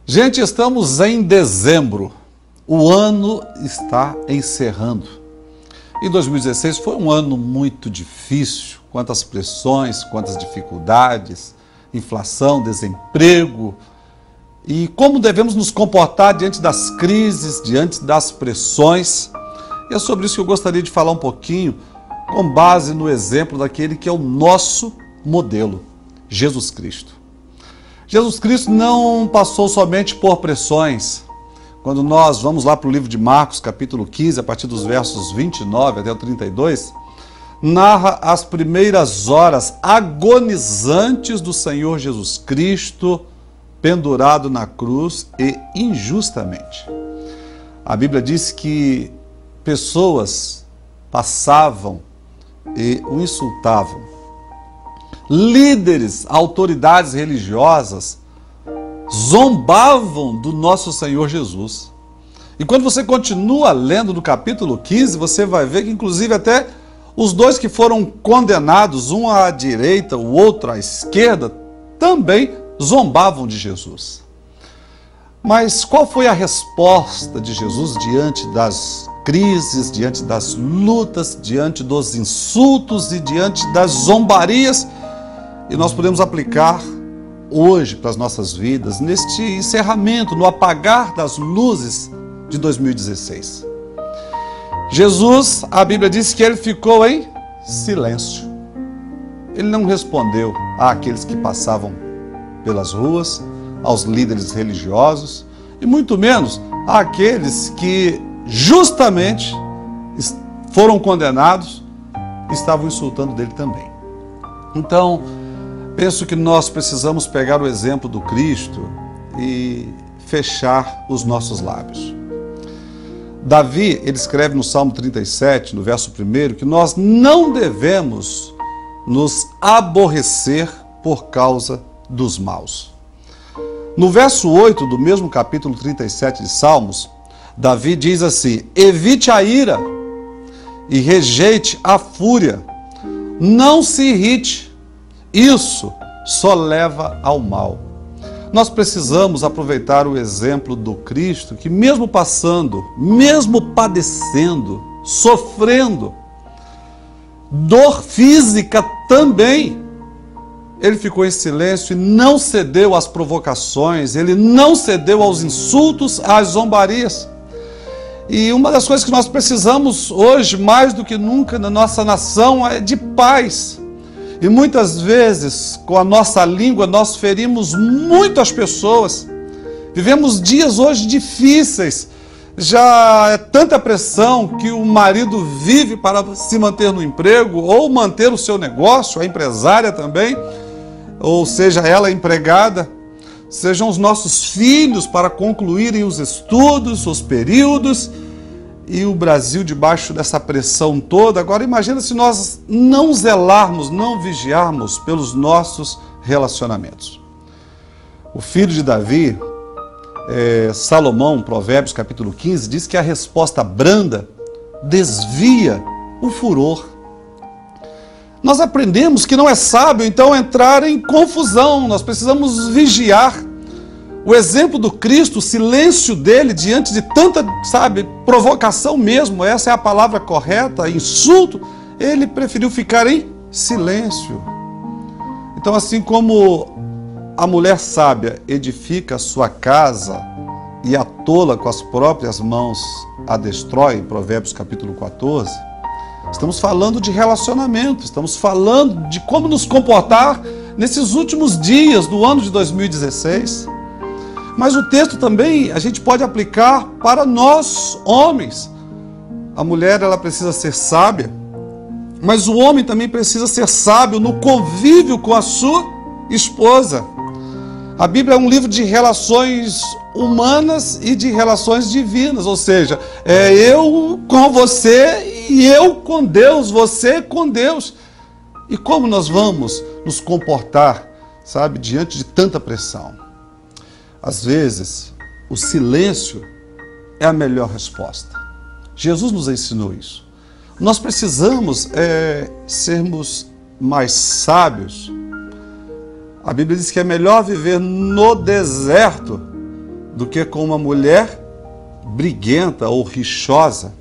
Gente, estamos em dezembro, o ano está encerrando. E 2016 foi um ano muito difícil, quantas pressões, quantas dificuldades, inflação, desemprego. E como devemos nos comportar diante das crises, diante das pressões. E é sobre isso que eu gostaria de falar um pouquinho, com base no exemplo daquele que é o nosso modelo, Jesus Cristo. Jesus Cristo não passou somente por pressões. Quando nós vamos lá para o livro de Marcos, capítulo 15, a partir dos versos 29 até o 32, narra as primeiras horas agonizantes do Senhor Jesus Cristo, pendurado na cruz e injustamente. A Bíblia diz que pessoas passavam e o insultavam. Líderes, autoridades religiosas zombavam do nosso Senhor Jesus. E quando você continua lendo no capítulo 15, você vai ver que inclusive até os dois que foram condenados, um à direita, o outro à esquerda, também zombavam de Jesus. Mas qual foi a resposta de Jesus diante das crises, diante das lutas, diante dos insultos e diante das zombarias? E nós podemos aplicar hoje para as nossas vidas, neste encerramento, no apagar das luzes de 2016. Jesus, a Bíblia diz que ele ficou em silêncio. Ele não respondeu àqueles que passavam pelas ruas, aos líderes religiosos, e muito menos àqueles que justamente foram condenados e estavam insultando dele também. Então, penso que nós precisamos pegar o exemplo do Cristo e fechar os nossos lábios. Davi, ele escreve no Salmo 37, no verso 1, que nós não devemos nos aborrecer por causa dos maus. No verso 8 do mesmo capítulo 37 de Salmos, Davi diz assim: evite a ira e rejeite a fúria, não se irrite, isso só leva ao mal. Nós precisamos aproveitar o exemplo do Cristo, que mesmo passando, mesmo padecendo, sofrendo, dor física também, ele ficou em silêncio e não cedeu às provocações, ele não cedeu aos insultos, às zombarias. E uma das coisas que nós precisamos hoje, mais do que nunca, na nossa nação, é de paz. E muitas vezes, com a nossa língua, nós ferimos muito as pessoas. Vivemos dias hoje difíceis. Já é tanta pressão que o marido vive para se manter no emprego ou manter o seu negócio, a empresária também, ou seja, ela empregada. Sejam os nossos filhos para concluírem os estudos, os períodos, e o Brasil debaixo dessa pressão toda. Agora imagina se nós não zelarmos, não vigiarmos pelos nossos relacionamentos. O filho de Davi, Salomão, Provérbios capítulo 15, diz que a resposta branda desvia o furor. Nós aprendemos que não é sábio, então, entrar em confusão. Nós precisamos vigiar. O exemplo do Cristo, o silêncio dele diante de tanta, provocação mesmo, essa é a palavra correta, insulto, ele preferiu ficar em silêncio. Então, assim como a mulher sábia edifica a sua casa e a tola com as próprias mãos a destrói, em Provérbios capítulo 14, estamos falando de relacionamento, estamos falando de como nos comportar nesses últimos dias do ano de 2016. Mas o texto também a gente pode aplicar para nós, homens. A mulher, ela precisa ser sábia, mas o homem também precisa ser sábio no convívio com a sua esposa. A Bíblia é um livro de relações humanas e de relações divinas, ou seja, é eu com você e eu com Deus, você com Deus. E como nós vamos nos comportar, diante de tanta pressão? Às vezes, o silêncio é a melhor resposta. Jesus nos ensinou isso. Nós precisamos sermos mais sábios. A Bíblia diz que é melhor viver no deserto do que com uma mulher briguenta ou rixosa.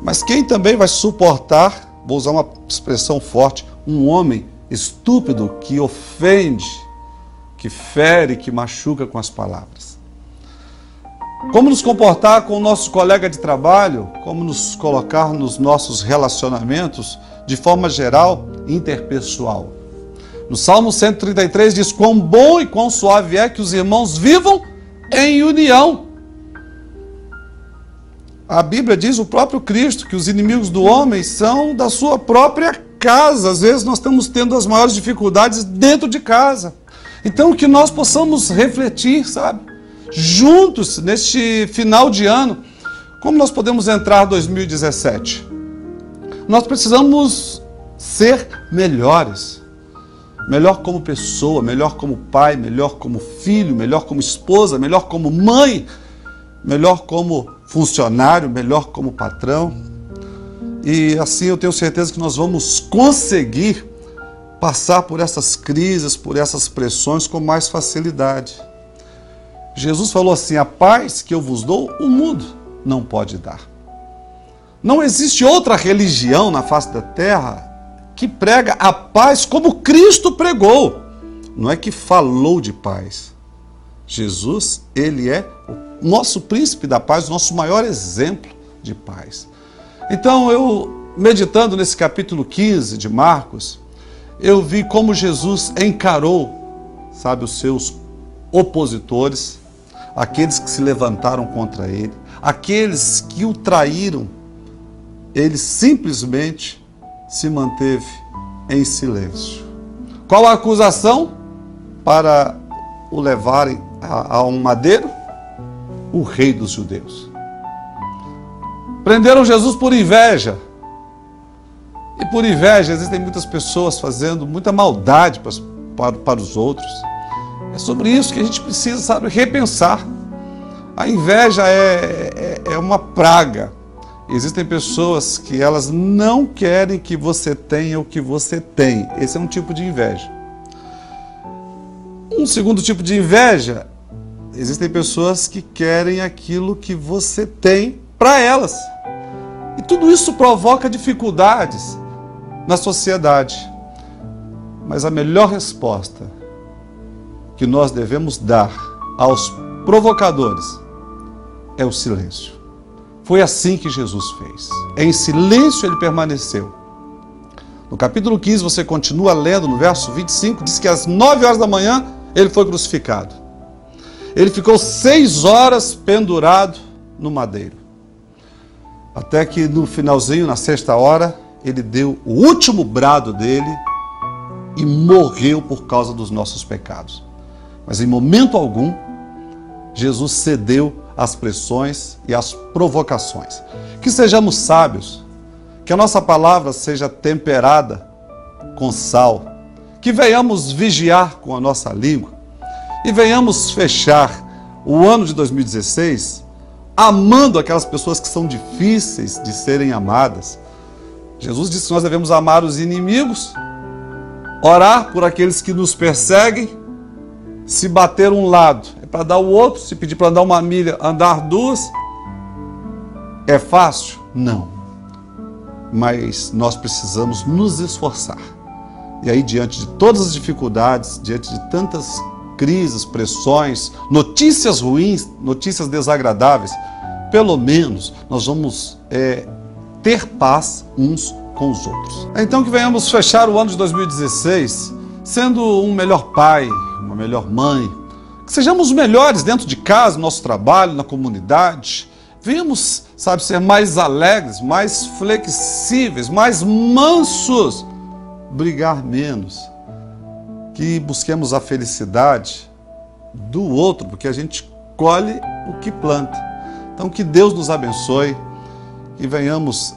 Mas quem também vai suportar, vou usar uma expressão forte, um homem estúpido que ofende, que fere, que machuca com as palavras? Como nos comportar com o nosso colega de trabalho? Como nos colocar nos nossos relacionamentos de forma geral, interpessoal? No Salmo 133 diz: quão bom e quão suave é que os irmãos vivam em união. A Bíblia diz, o próprio Cristo, que os inimigos do homem são da sua própria casa. Às vezes nós estamos tendo as maiores dificuldades dentro de casa. Então que nós possamos refletir, sabe? Juntos, neste final de ano, como nós podemos entrar 2017? Nós precisamos ser melhores. Melhor como pessoa, melhor como pai, melhor como filho, melhor como esposa, melhor como mãe, melhor como funcionário, melhor como patrão. E assim eu tenho certeza que nós vamos conseguir passar por essas crises, por essas pressões com mais facilidade. Jesus falou assim: a paz que eu vos dou, o mundo não pode dar. Não existe outra religião na face da terra que prega a paz como Cristo pregou. Não é que falou de paz. Jesus, ele é o nosso príncipe da paz, o nosso maior exemplo de paz. Então, eu, meditando nesse capítulo 15 de Marcos, eu vi como Jesus encarou, sabe, os seus opositores, aqueles que se levantaram contra ele, aqueles que o traíram. Ele simplesmente se manteve em silêncio. Qual a acusação para o levarem a um madeiro? O rei dos judeus. Prenderam Jesus por inveja. E por inveja existem muitas pessoas fazendo muita maldade para os outros. É sobre isso que a gente precisa, sabe, repensar. A inveja é uma praga. Existem pessoas que elas não querem que você tenha o que você tem. Esse é um tipo de inveja. Um segundo tipo de inveja, existem pessoas que querem aquilo que você tem para elas. E tudo isso provoca dificuldades na sociedade. Mas a melhor resposta que nós devemos dar aos provocadores é o silêncio. Foi assim que Jesus fez. Em silêncio ele permaneceu. No capítulo 15, você continua lendo, no verso 25, diz que às 9 horas da manhã ele foi crucificado. Ele ficou 6 horas pendurado no madeiro. Até que no finalzinho, na 6ª hora, ele deu o último brado dele e morreu por causa dos nossos pecados. Mas em momento algum, Jesus cedeu às pressões e às provocações. Que sejamos sábios, que a nossa palavra seja temperada com sal, que venhamos vigiar com a nossa língua e venhamos fechar o ano de 2016 amando aquelas pessoas que são difíceis de serem amadas. Jesus disse que nós devemos amar os inimigos, orar por aqueles que nos perseguem. Se bater um lado é para dar o outro, se pedir para andar 1 milha, andar 2. É fácil? Não. Mas nós precisamos nos esforçar. E aí, diante de todas as dificuldades, diante de tantas crises, pressões, notícias ruins, notícias desagradáveis, pelo menos nós vamos ter paz uns com os outros. Então que venhamos fechar o ano de 2016 sendo um melhor pai, uma melhor mãe, que sejamos melhores dentro de casa, no nosso trabalho, na comunidade. Venhamos, sabe, ser mais alegres, mais flexíveis, mais mansos, brigar menos, que busquemos a felicidade do outro, porque a gente colhe o que planta. Então que Deus nos abençoe e venhamos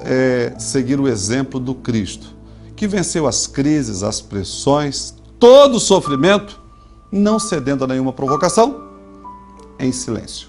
seguir o exemplo do Cristo, que venceu as crises, as pressões, todo o sofrimento, não cedendo a nenhuma provocação, em silêncio.